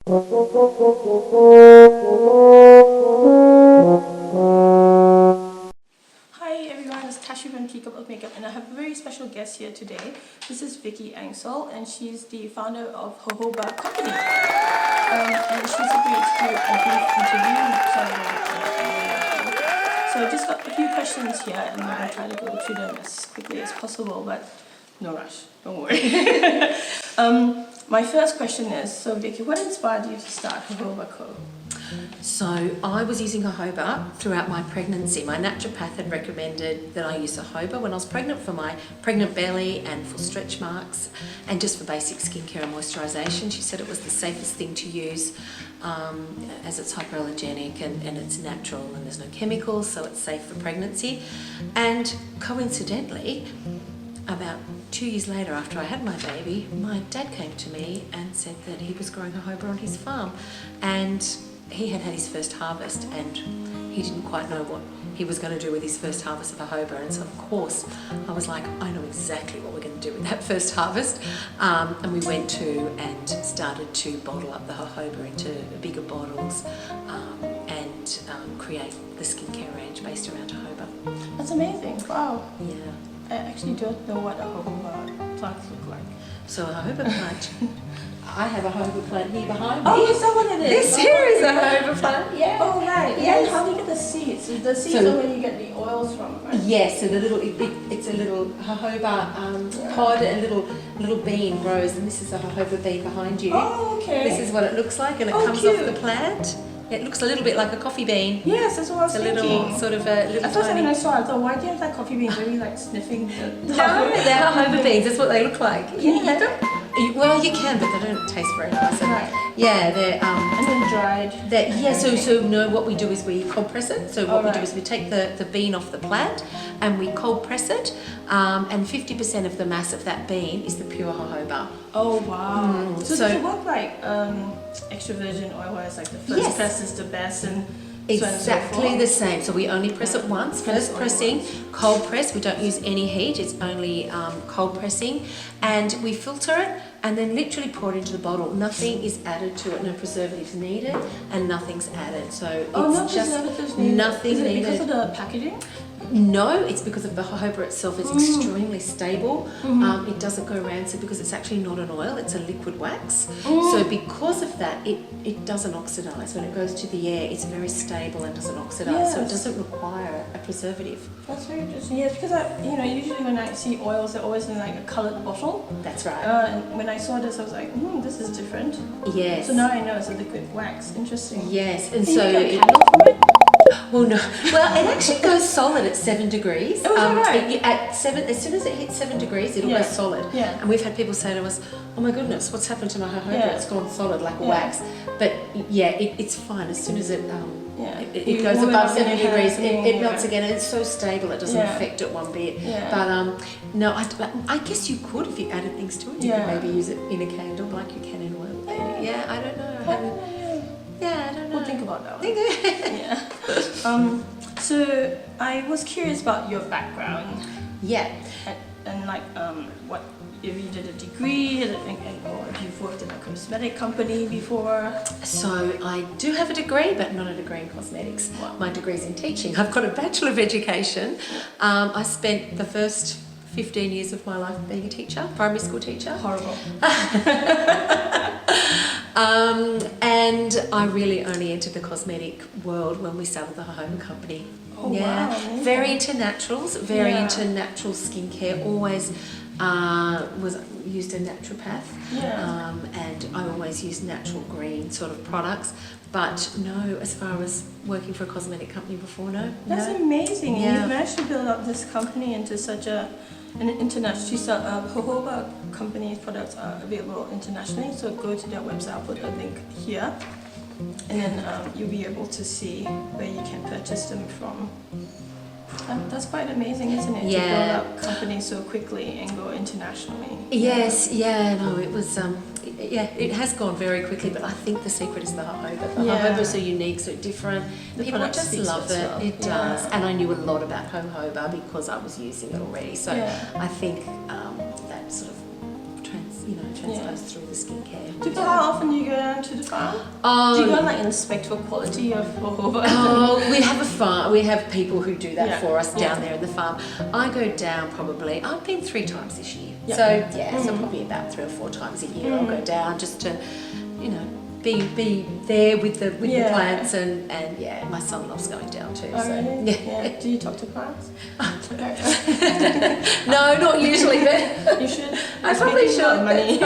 Makeup, and I have a very special guest here today. This is Vicky Engsall, and she's the founder of Jojoba Company. And she's agreed to do a brief interview. So I just got a few questions here, and I'm going to try to go through them as quickly as possible, but no rush, don't worry. My first question is, so Vicky, what inspired you to start Jojoba Co? So I was using jojoba throughout my pregnancy. My naturopath had recommended that I use jojoba when I was pregnant for my pregnant belly and for stretch marks and just for basic skincare and moisturisation. She said it was the safest thing to use as it's hypoallergenic and it's natural and there's no chemicals, so it's safe for pregnancy. And coincidentally, about 2 years later after I had my baby, my dad came to me and said that he was growing jojoba on his farm, and he had his first harvest and he didn't quite know what he was going to do with his first harvest of jojoba, and so of course I was like, I know exactly what we're going to do with that first harvest, and we went to and started to bottle up the jojoba into bigger bottles and create the skincare range based around jojoba. That's amazing, wow. Yeah. I actually don't know what a jojoba plants look like. So a jojoba plant, I have a jojoba plant here behind me. Oh, is that what it is? This here is a jojoba plant, yeah. Oh, right. Yes. And how do you get the seeds? The seeds are where you get the oils from, right? Yes, so the little, it's a little jojoba pod, a little bean grows, and this is a jojoba bean behind you. Oh, okay. This is what it looks like, and it comes cute. off the plant. It looks a little bit like a coffee bean. Yes, that's what I was thinking. It's a little, sort of a little At first tiny... when I saw it, I thought, why do you have that coffee beans? Are you like sniffing the... No, they're jojoba beans, that's what they look like. Can you eat them? Well, you can, but they don't taste very nice. Right. Yeah, they're... and then dried. Yeah, so no, what we do is we cold press it. So what we do is we take the bean off the plant and we cold press it, and 50% of the mass of that bean is the pure jojoba. Oh, wow. So does it so work like extra virgin oil, where it's like the first press is the best, and exactly the same. So we only press it once. First pressing, cold press. We don't use any heat. It's only cold pressing, and we filter it and then literally pour it into the bottle. Nothing is added to it. No preservatives needed, and nothing's added. So it's just nothing is it needed. Because of the packaging? No, it's because of the jojoba itself. It's extremely stable. It doesn't go rancid because it's actually not an oil, it's a liquid wax. So because of that, it doesn't oxidize. When it goes to the air, it's very stable and doesn't oxidize, so it doesn't require a preservative. That's very interesting. Yes, because usually when I see oils, they're always in like a coloured bottle. That's right. And when I saw this, I was like, this is different. Yes. So now I know it's a liquid wax. Interesting. Yes, and Can so you get a candle from it? Well, no. Well, it actually goes solid at 7 degrees. Oh, is that right? At 7, as soon as it hits 7 degrees, it'll go solid. Yeah. And we've had people say to us, "Oh my goodness, what's happened to my jojoba? It's gone solid like a wax." But yeah, it's fine. As soon as it goes above 7 degrees, it melts again, and it's so stable it doesn't affect it one bit. Yeah. But no, I guess you could if you added things to it. You could maybe use it in a candle like you can in oil. Yeah, I don't know. I don't know. We'll think about that one. Yeah. So I was curious about your background. Yeah. And like what if you did a degree, or if you've worked in a cosmetic company before. So I do have a degree, but not a degree in cosmetics. My degree's in teaching. I've got a Bachelor of Education. I spent the first 15 years of my life being a teacher, primary school teacher. Horrible. And I really only entered the cosmetic world when we started the jojoba company. Oh, wow. Very into naturals, very into natural skincare. Always was used a naturopath, and I always used natural green sort of products. But no, as far as working for a cosmetic company before, no. That's amazing. Yeah. You've managed to build up this company into such an international. Jojoba Company's products are available internationally, so go to their website. I'll put a link here, and then you'll be able to see where you can purchase them from. That's quite amazing, isn't it? Yeah. To build up companies so quickly and go internationally. Yes, no, it was, it has gone very quickly, but I think the secret is the jojoba. The jojoba is so unique, so different. People just love it. It does. And I knew a lot about jojoba because I was using it already. So I think that sort of transposed through the skincare. How often do you go down to the farm? Oh, do you go and like inspect for quality of jojoba? Oh, we have a farm. We have people who do that for us down there in the farm. I go down probably. I've been 3 times this year. Yeah. So probably about 3 or 4 times a year I'll go down just to, be there with the plants and my son loves going down too. Oh, so really? Yeah. Do you talk to plants? No, not usually, but you should. I probably should. Money.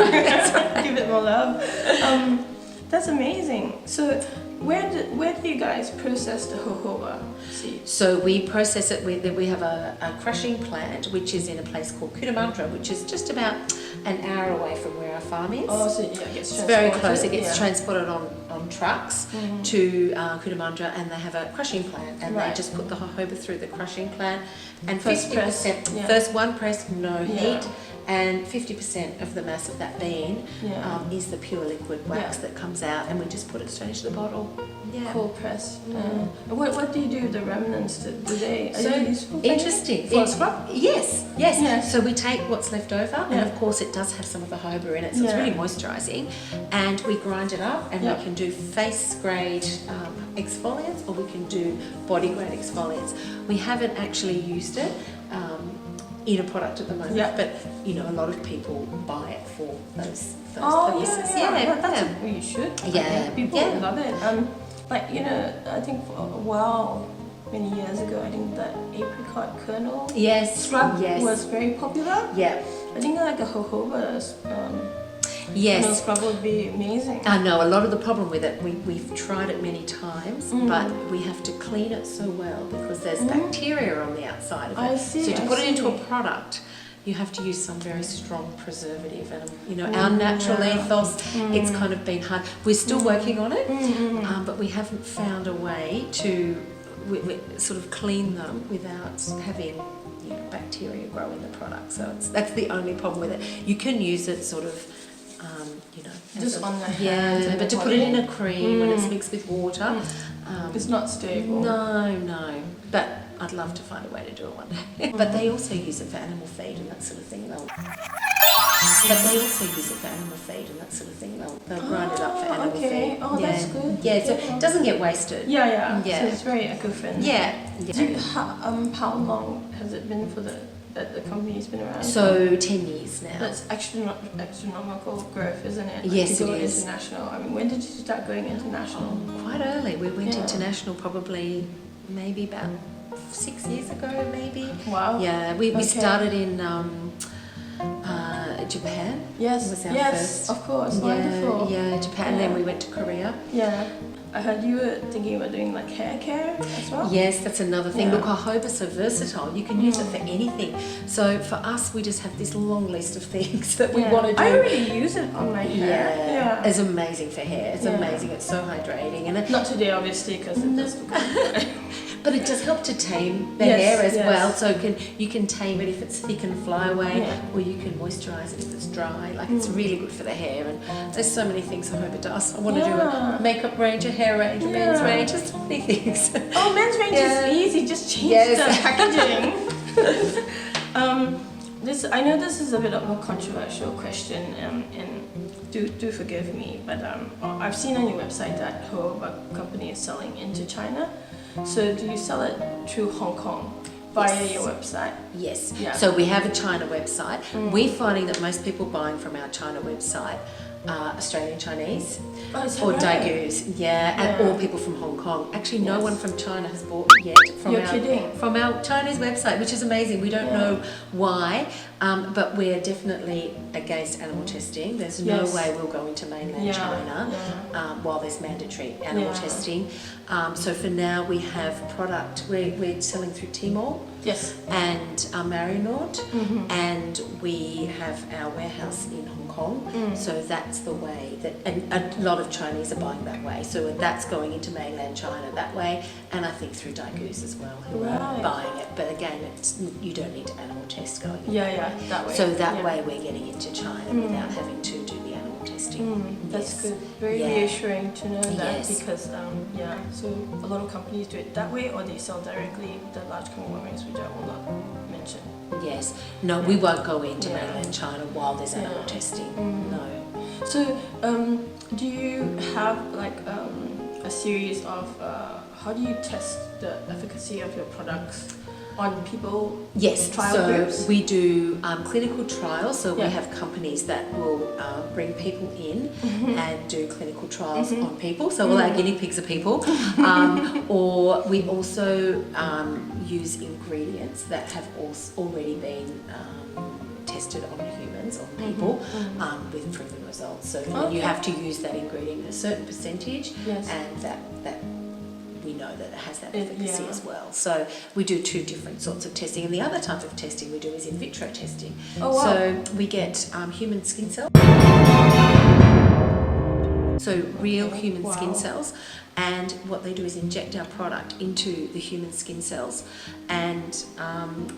Give it more love. That's amazing. So where do you guys process the jojoba seeds? So we process it we have a crushing plant which is in a place called Cootamundra, which is just about an hour away from where our farm is. Oh, so yeah, it gets it's very close. It gets transported on trucks to Cootamundra, and they have a crushing plant, and they just put the jojoba through the crushing plant, and 50% first one press, no heat, and 50% of the mass of that bean is the pure liquid wax that comes out, and we just put it straight into the bottle. Yeah. Cold press. And what do you do with the remnants? Are they useful? Interesting. For a scrub? Yes. So we take what's left over, and of course it does have some of the jojoba in it, so it's really moisturising, and we grind it up, and we can do face grade exfoliants, or we can do body grade exfoliants. We haven't actually used it in a product at the moment, but a lot of people buy it for those purposes. You should. Yeah. People love it. I think for a while, many years ago, I think that apricot kernel scrub was very popular. Yeah. I think like a jojoba kernel scrub would be amazing. I know, a lot of the problem with it, we've tried it many times, but we have to clean it so well because there's bacteria on the outside of it. So to put it into a product, you have to use some very strong preservative, and our natural ethos, it's kind of been hard. We're still working on it, but we haven't found a way to sort of clean them without having bacteria grow in the product. So that's the only problem with it. You can use it sort of just on the hands, but to put it in a cream when it's mixed with water, it's not stable. No. But I'd love to find a way to do it one day. But they also use it for animal feed and that sort of thing. They'll grind it up for animal feed. Oh, that's good. Yeah, so it doesn't get wasted. Yeah. So it's very eco-friendly. Yeah. How long has it been that the company's been around? So 10 years now. That's astronomical growth, isn't it? Yes, it is. International. I mean, when did you start going international? Quite early. We went international probably maybe about 6 years ago, maybe. Wow. Yeah, we started in Japan. Yes. Was our first. Of course. Wonderful. Yeah, Japan. And then we went to Korea. Yeah. I heard you were thinking about doing like hair care as well. Yes, that's another thing. Look, jojoba's so versatile. You can use it for anything. So for us, we just have this long list of things that we want to do. I already use it on my hair. Yeah. It's amazing for hair. It's amazing. It's so hydrating. And not today, obviously, because it does look good. But it does help to tame the hair as well. So you can tame it if it's thick and fly away, or you can moisturise it if it's dry. Like it's really good for the hair. And there's so many things jojoba does. I want to do a makeup range, a hair range, a men's range, just so many things. Oh, men's range is easy. Just change the packaging. I know this is a bit of a controversial question, and do forgive me, but I've seen on your website that Jojoba Company is selling into China. So do you sell it through Hong Kong via your website? Yes. Yeah. So we have a China website. We're finding that most people buying from our China website are Australian Chinese or Daigous, or people from Hong Kong. Actually, no one from China has bought yet from our Chinese website, which is amazing. We don't know why, but we're definitely against animal testing. There's no way we'll go into mainland China while there's mandatory animal testing. So for now, we have product. We're selling through Tmall. Yes. And Marinaud, and we have our warehouse in Hong Kong. So that's the way that, and a lot of Chinese are buying that way. So that's going into mainland China that way, and I think through Daigous as well, who are buying it. But again, you don't need animal test going. That way. So that way we're getting into China without having to do the animal test. testing. That's Yes. good. Very Yeah. reassuring to know that Yes. because so a lot of companies do it that way or they sell directly with the large conglomerates, which I will not mention. Yes. No, we won't go into Yeah. mainland China while there's animal Yeah. testing. No. So, do you have like a series of how do you test the efficacy of your products on people? Yes, Trial so groups? we do clinical trials. So we Yeah. have companies that will bring people in and do clinical trials on people. So all our guinea pigs are people. Or we also use ingredients that have already been tested on humans, on people, with proven results. So then you have to use that ingredient in a certain percentage, Yes. and that we know that it has that efficacy Yeah. as well. So we do two different sorts of testing, and the other type of testing we do is in vitro testing. Oh, wow. So we get human skin cells, so real human skin cells, and what they do is inject our product into the human skin cells, and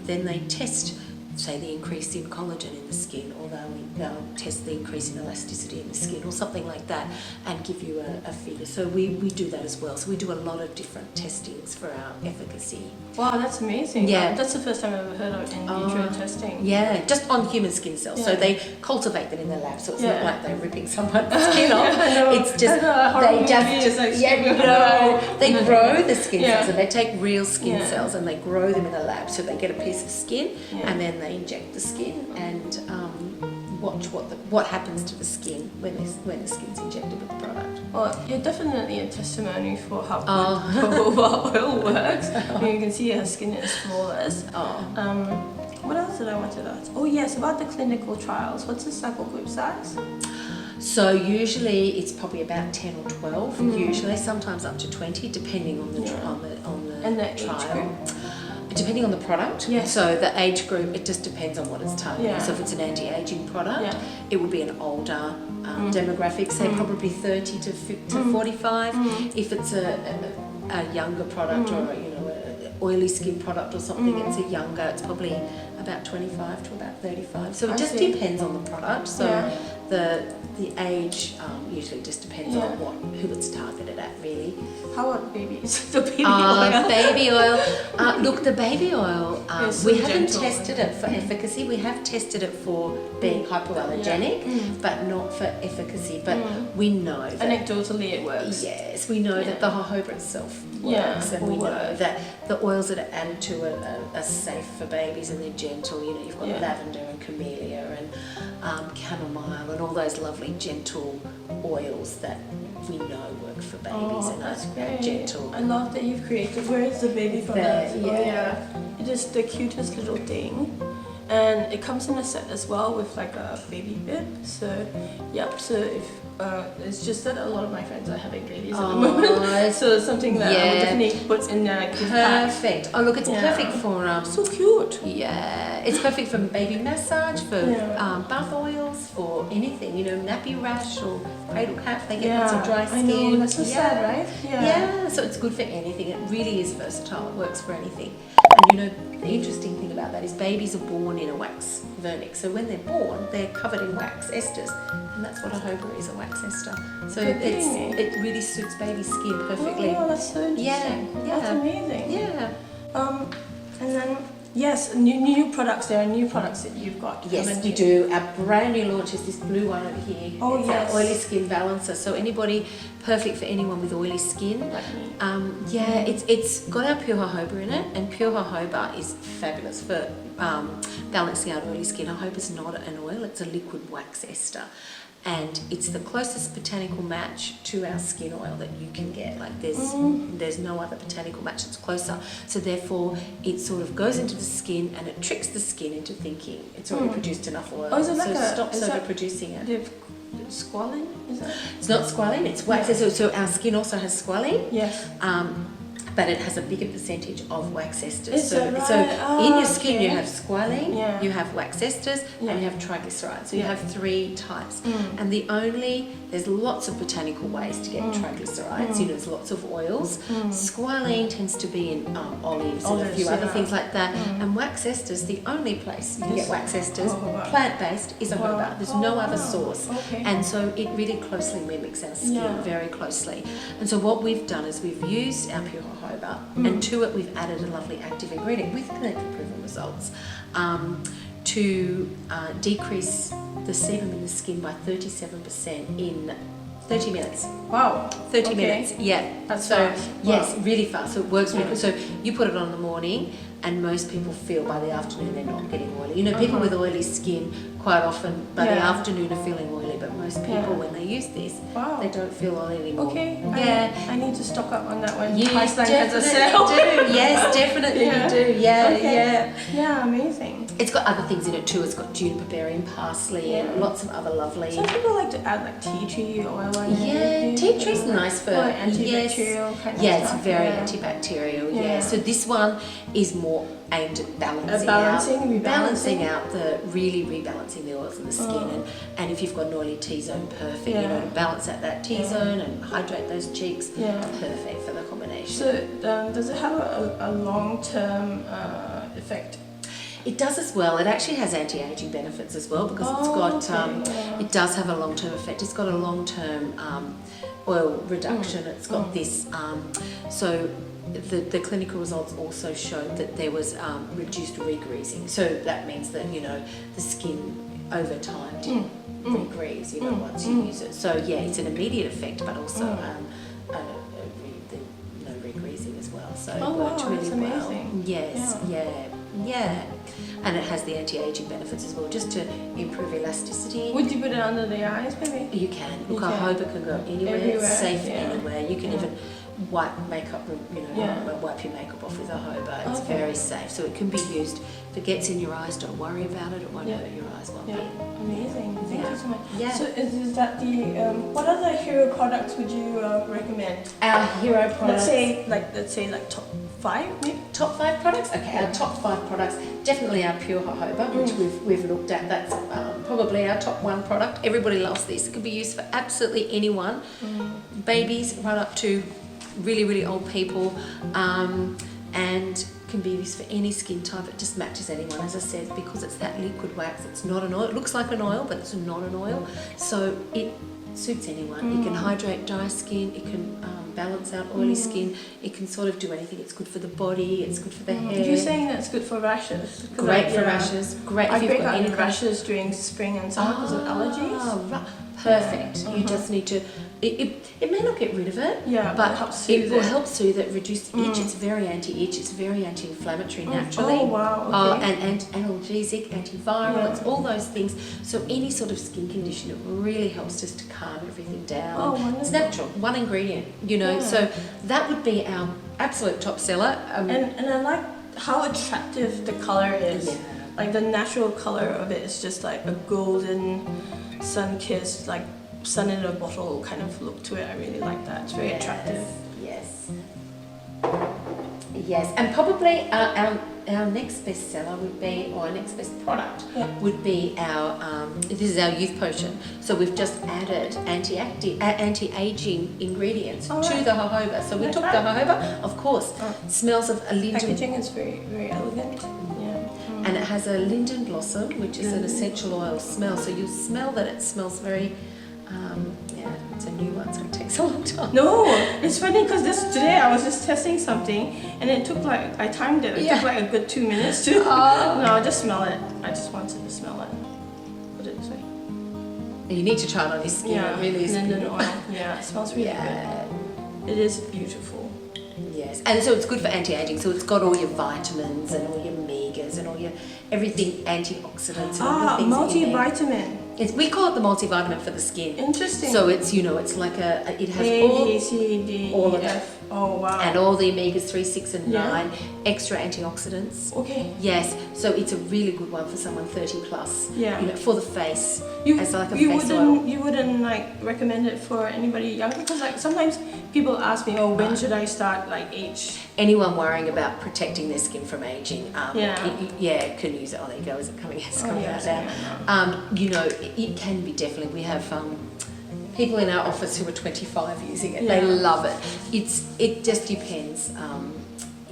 then they test, say, the increase in collagen in the skin, or they'll test the increase in elasticity in the skin or something like that, and give you a figure. So we do that as well. So we do a lot of different testings for our efficacy. Wow, that's amazing. Yeah. That's the first time I've ever heard of in vitro testing. Yeah, just on human skin cells. So Yeah. they cultivate them in the lab, so it's Yeah. not like they're ripping someone's skin off. I know. It's just I know, horror they just movies, like, they grow the skin Yeah. cells, and they take real skin Yeah. cells and they grow them in a lab. So they get a piece of skin, Yeah. and then they inject the skin and watch what happens to the skin when the skin's injected with the product. Well, you're definitely a testimony for how Oh. good jojoba oil works. I mean, you can see her skin is flawless. Oh. What else did I want to ask? Oh yes, about the clinical trials. What's the sample group size? So usually it's probably about 10 or 12. Usually, sometimes up to 20, depending on the And the age trial. group? Depending on the product. Yes. So the age group, it just depends on what it's targeting. Yeah. So if it's an anti-aging product, Yeah. it would be an older demographic, say probably 30 to 45. If it's a younger product or an oily skin product or something, it's a younger. It's probably about 25 to about 35. So it just depends on the product. So the age usually just depends on who it's targeted at, really. How about babies? The baby oil. Baby oil. Look, the baby oil, It's so we haven't gentle. tested it for efficacy. We have tested it for being hypoallergenic, but not for efficacy. But we know that. Anecdotally, it works. Yes, we know that the jojoba itself works, and we know that the oils that are added to it are safe for babies, and they're gentle. You've got lavender and camellia and chamomile and all those lovely gentle oils that we know work for babies and that's are great. gentle. I love that you've created. Where is the baby from? There, It is the cutest little thing. And it comes in a set as well with like a baby bib. So, so if it's just that a lot of my friends are having babies at the moment. So it's something that I would definitely put in there. Perfect. Oh, look, it's perfect for so cute. Yeah, it's perfect for baby massage, for bath oils, for anything. Nappy rash or cradle cap. They get lots of dry skin. I know. That's so sad, right? Yeah. So it's good for anything. It really is versatile. It works for anything. And the interesting thing about that is babies are born in a wax vernix. So when they're born, they're covered in wax esters, and that's what a jojoba is, a wax ester. So it really suits baby skin perfectly. Oh, that's so interesting. Yeah. That's amazing. Yeah. And then new products. There are new products that you've got. Yes, we do. Our brand new launch is this blue one over here. Oh, it's yes. our oily skin balancer. So anybody, perfect for anyone with oily skin. Like me. It's got our pure jojoba in it, and pure jojoba is fabulous for balancing out oily skin. Jojoba is not an oil; it's a liquid wax ester. And it's the closest botanical match to our skin oil that you can get. Like there's no other botanical match that's closer. So therefore, it sort of goes into the skin and it tricks the skin into thinking it's already produced enough oil. Oh, is it like so stops overproducing it. Squalene? Is that? It's not squalene. It's wax ester. So our skin also has squalene. Yes. But it has a bigger percentage of wax esters. Is that right? So in your skin you have squalene, you have wax esters, and you have triglycerides. So you have 3 types. And the only there's lots of botanical ways to get triglycerides. You know, there's lots of oils. Squalene tends to be in olives and a few other things like that. And wax esters, the only place you can get wax esters, plant-based, is jojoba. There's no other source. And so it really closely mimics our skin, very closely. And so what we've done is we've used our pure jojoba, and to it we've added a lovely active ingredient with clinically proven results to decrease the sebum in the skin by 37% in 30 minutes. Wow. 30 minutes, yeah. That's so fast. yes, really fast. So it works really good. So you put it on in the morning, and most people feel by the afternoon they're not getting oily. You know, people with oily skin quite often by the afternoon are feeling oily, but most people when they use this, they don't feel oily anymore. Okay. Yeah. I need to stock up on that one. You Priceline has a sale. do. Yes, definitely you do. Yeah, yeah. Yeah, amazing. It's got other things in it too. It's got juniper berry and parsley and lots of other lovely. Some people like to add like tea tree oil on it. Yeah, tea tree's nice for antibacterial kind of yeah, stuff. it's very antibacterial. Yeah. So this one is more aimed at balancing out the rebalancing the oils in the skin, and if you've got an oily T-zone, perfect. You know, to balance out that T-zone and hydrate those cheeks. Perfect for the combination. So does it have a long-term effect? It does as well. It actually has anti-aging benefits as well, because it's got it does have a long-term effect. It's got a long-term oil reduction. It's got this so the clinical results also showed that there was reduced regreasing. So that means that, you know, the skin over time didn't regrease, you know, once you use it. So yeah, it's an immediate effect, but also no regreasing as well. So it worked really well. Amazing. Yes, yeah. And it has the anti-aging benefits as well, just to improve elasticity. Would you put it under the eyes, maybe? You can. Look, jojoba can go anywhere. It's safe anywhere. You can even wipe makeup, you know, wipe your makeup off with jojoba. It's very safe. So it can be used. If it gets in your eyes, don't worry about it. It won't hurt your eyes one bit. Amazing. Thank you so much. Yeah. So is that the what other hero products would you recommend? Our hero products. Let's say top 5, maybe? Top 5 products? Okay, our top 5 products, definitely our pure jojoba, which we've looked at. That's probably our top 1 product. Everybody loves this. It can be used for absolutely anyone, babies right up to really, really old people, and can be used for any skin type. It just matches anyone, as I said, because it's that liquid wax. It's not an oil. It looks like an oil, but it's not an oil. So it suits anyone. It can hydrate dry skin. It can balance out oily skin. It can sort of do anything. It's good for the body. It's good for the hair. You're saying that's good for rashes? Great for rashes. Great if you've got any rashes during spring and summer because of allergies. Right. Perfect. You just need to. It may not get rid of it, but it will help soothe it, reduce itch. It's very anti-itch. It's very anti-inflammatory naturally. Oh wow! Okay. And analgesic, antiviral. It's all those things. So any sort of skin condition, it really helps just to calm everything down. Oh, wonderful. It's natural. One ingredient, you know. So that would be our absolute top seller. And I like how attractive the color is. Yeah. Like the natural color of it is just like a golden, sun-kissed, like sun in a bottle kind of look to it. I really like that. It's very attractive. Yes, and probably our next bestseller would be, or our next best product would be our, this is our youth potion. So we've just added anti-aging ingredients to the jojoba. So we took the jojoba, of course, smells of a linden. Packaging is very, very elegant. And it has a linden blossom, which is an essential oil smell. So you'll smell that it smells very, it's a new one, so it takes a long time. No, it's funny because today I was just testing something and it took like, I timed it, took like a good 2 minutes to, no, just smell it. I just wanted to smell it. Put it this way. You need to try it on your skin, it really is linden beautiful. oil, it smells really good. It is beautiful. Yes, and so it's good for anti-aging. So it's got all your vitamins and all your omegas and all your everything, antioxidants and all the things. Multivitamin. We call it the multivitamin for the skin. Interesting. So it's, you know, it's like it has A, B, C, D, all E, of F. Oh wow. And all the omegas 3, 6 and 9, extra antioxidants. Okay. Yes, so it's a really good one for someone 30 plus. Yeah. You know, for the face. You wouldn't like recommend it for anybody younger, because like sometimes people ask me, when should I start, like age? Anyone worrying about protecting their skin from aging, can use it. Oh, there you go. Is it coming? It's coming out now. You know, it can be definitely. We have people in our office who are 25 using it. Yeah. They love it. It just depends.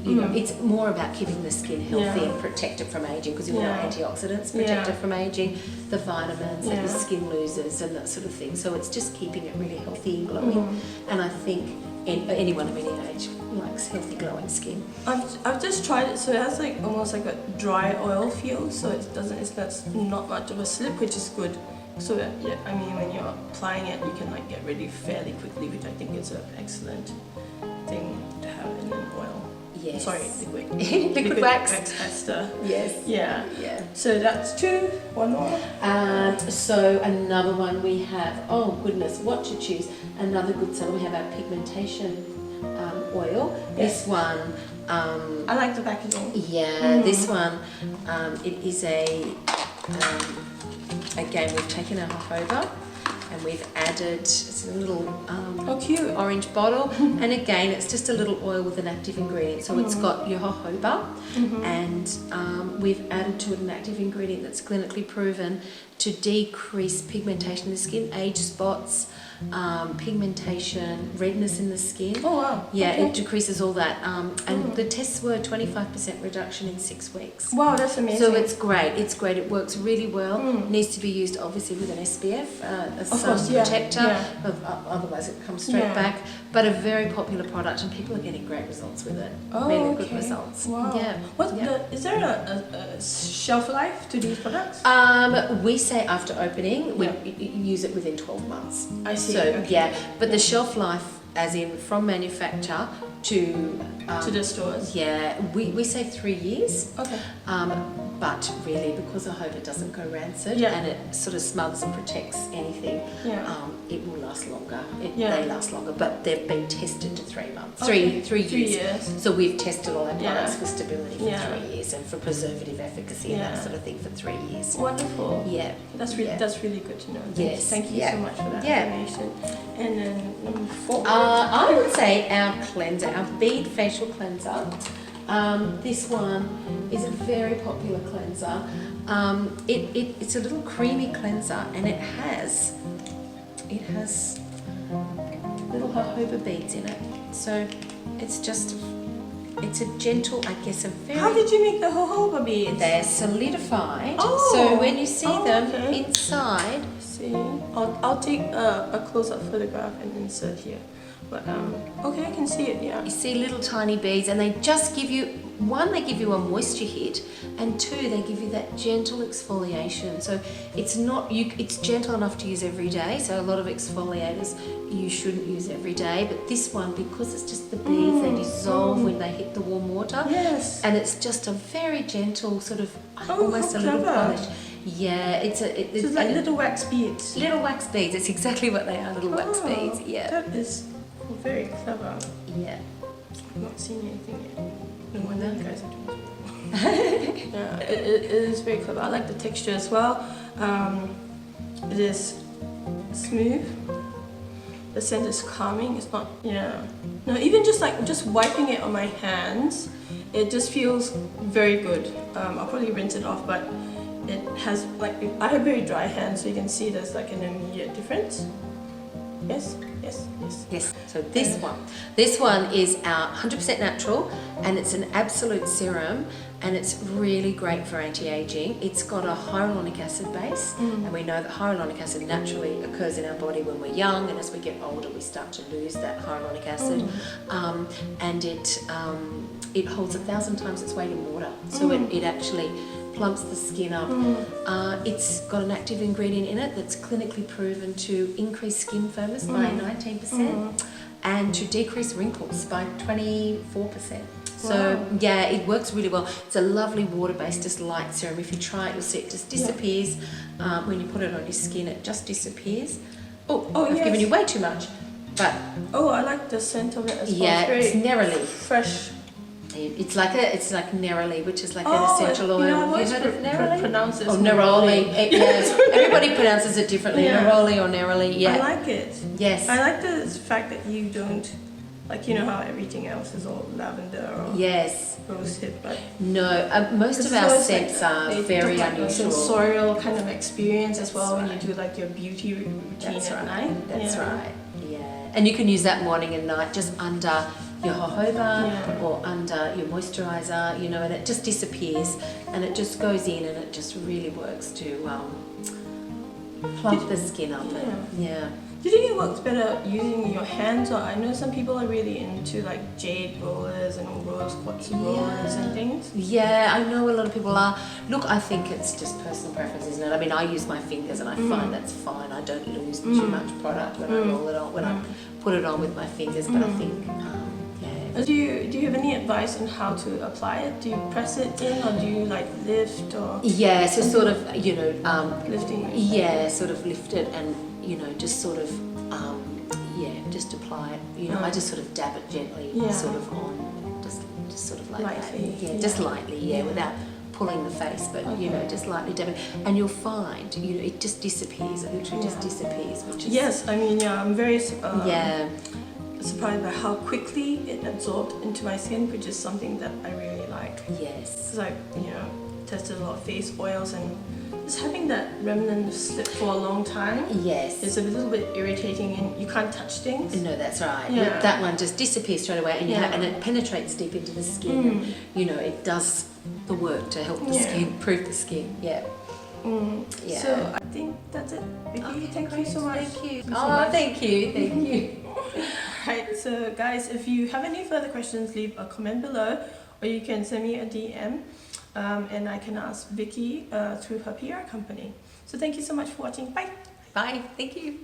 You know, it's more about keeping the skin healthy and protect it from aging, because you know antioxidants protect it from aging, the vitamins that your skin loses and that sort of thing. So it's just keeping it really healthy and glowing. And I think anyone of any age likes healthy glowing skin. I've just tried it, so it has like almost like a dry oil feel, so it's not much of a slip, which is good. So yeah, I mean, when you're applying it, you can like get ready fairly quickly, which I think is an excellent thing to have in an oil. Yes. Sorry, liquid. liquid wax. Ester. Yes. Yeah. Yeah. So that's 2. One more. So another one we have, oh goodness, what to choose? Another good seller, we have our pigmentation oil. Yes. This one, I like the packaging. yeah, this one, it is again, we've taken our jojoba and we've added, it's a little cute. orange bottle, and again it's just a little oil with an active ingredient. So it's got your jojoba, and we've added to it an active ingredient that's clinically proven to decrease pigmentation in the skin, age spots, pigmentation, redness in the skin. Oh wow. Yeah, Okay. it decreases all that. And the tests were 25% reduction in 6 weeks. Wow, that's amazing. So it's great. It's great. It works really well. Needs to be used obviously with an SPF, a sun protector. Otherwise it comes straight back. But a very popular product, and people are getting great results with it. Oh, really good results. Wow. Yeah. Is there a shelf life to these products? We say after opening, we use it within 12 months. I see. So okay. but the shelf life, as in from manufacture to the stores. Yeah, we say 3 years. Okay. But really, because the jojoba doesn't go rancid and it sort of smothers and protects anything, it will last longer. They last longer, but they've been tested to 3 months. Okay. 3 years. 3 years. So we've tested all our products for stability for 3 years, and for preservative efficacy and that sort of thing for 3 years. Wonderful. Yeah. That's really good to know. Yes. Thank you so much for that information. And then number 4. I would say our cleanser, our bead facial cleanser. This one is a very popular cleanser. It's a little creamy cleanser, and it has little jojoba beads in it. So it's a gentle, I guess, a very... How did you make the jojoba beads? They're solidified. Oh, so when you see them okay. inside... See, I'll take a close-up photograph and insert here. But okay, I can see it. Yeah. You see little tiny beads, and they just give you, one, they give you a moisture hit, and 2, they give you that gentle exfoliation. So it's gentle enough to use every day. So a lot of exfoliators you shouldn't use every day, but this one, because it's just the beads, they dissolve when they hit the warm water. Yes. And it's just a very gentle sort of almost a little polish. Yeah, it's like little wax beads. Little wax beads. It's exactly what they are, little wax beads. Yeah. That is very clever. Yeah. I've not seen anything yet. No wonder you guys are doing it. Yeah, it is very clever. I like the texture as well. It is smooth. The scent is calming. It's not, no, even just wiping it on my hands, it just feels very good. I'll probably rinse it off, but it has I have very dry hands, so you can see there's like an immediate difference. Yes. So this one is our 100% natural, and it's an absolute serum, and it's really great for anti-aging. It's got a hyaluronic acid base, and we know that hyaluronic acid naturally occurs in our body when we're young, and as we get older we start to lose that hyaluronic acid. And it holds 1,000 times its weight in water, so it actually plumps the skin up. It's got an active ingredient in it that's clinically proven to increase skin firmness by 19% and to decrease wrinkles by 24%. So it works really well. It's a lovely water-based, just light serum. If you try it, you'll see it just disappears. When you put it on your skin, it just disappears. I've given you way too much. But I like the scent of it as well. Yeah, it's neroli. Fresh. It's like neroli, which is like an essential oil. Have you heard of neroli? Pronounce it. Neroli. Yes. Everybody pronounces it differently. Neroli or neroli. Yeah. I like it. Yes. I like the fact that you don't Like, you know how everything else is all lavender or Yes. rosehip, but No, most of it's our always scents are they very look like a unusual. sensorial kind of experience as well when right. you do like your beauty routine That's at right. night. That's Yeah. right. Yeah. And you can use that morning and night just under your jojoba Yeah. or under your moisturiser, you know, and it just disappears and it just goes in and it just really works to plump the skin up. Yeah. Do you think it works better using your hands, or I know some people are really into like jade rollers and rose quartz rollers and things? Yeah, I know a lot of people are. Look, I think it's just personal preference, isn't it? I mean, I use my fingers and I find that's fine. I don't lose too much product when I roll it on, when I put it on with my fingers, but I think, yeah. Do you have any advice on how to apply it? Do you press it in, or do you like lift or Yeah, so sort of, you know, lifting? yeah, sort of lift it and, you know, just sort of, just apply it. You know, I just sort of dab it gently, sort of on, just sort of like Lightly, that. Yeah, just lightly, without pulling the face, but you know, just lightly dab it, and you'll find, you know, it just disappears. It literally just disappears, which is Yes, I mean, I'm very surprised by how quickly it absorbed into my skin, which is something that I really like. Yes. Because I, you know, tested a lot of face oils, and just having that remnant slip for a long time. Yes. It's a little bit irritating, and you can't touch things. No, that's right. Yeah. That one just disappears straight away, and and it penetrates deep into the skin. And, you know, it does the work to help the skin, improve the skin. Yeah. Yeah. So I think that's it. Vicky, thank you so much. Thank you. Thank you. Thank you. Right, so guys, if you have any further questions, leave a comment below, or you can send me a DM, and I can ask Vicky through her PR company. So thank you so much for watching. Bye. Bye. Thank you.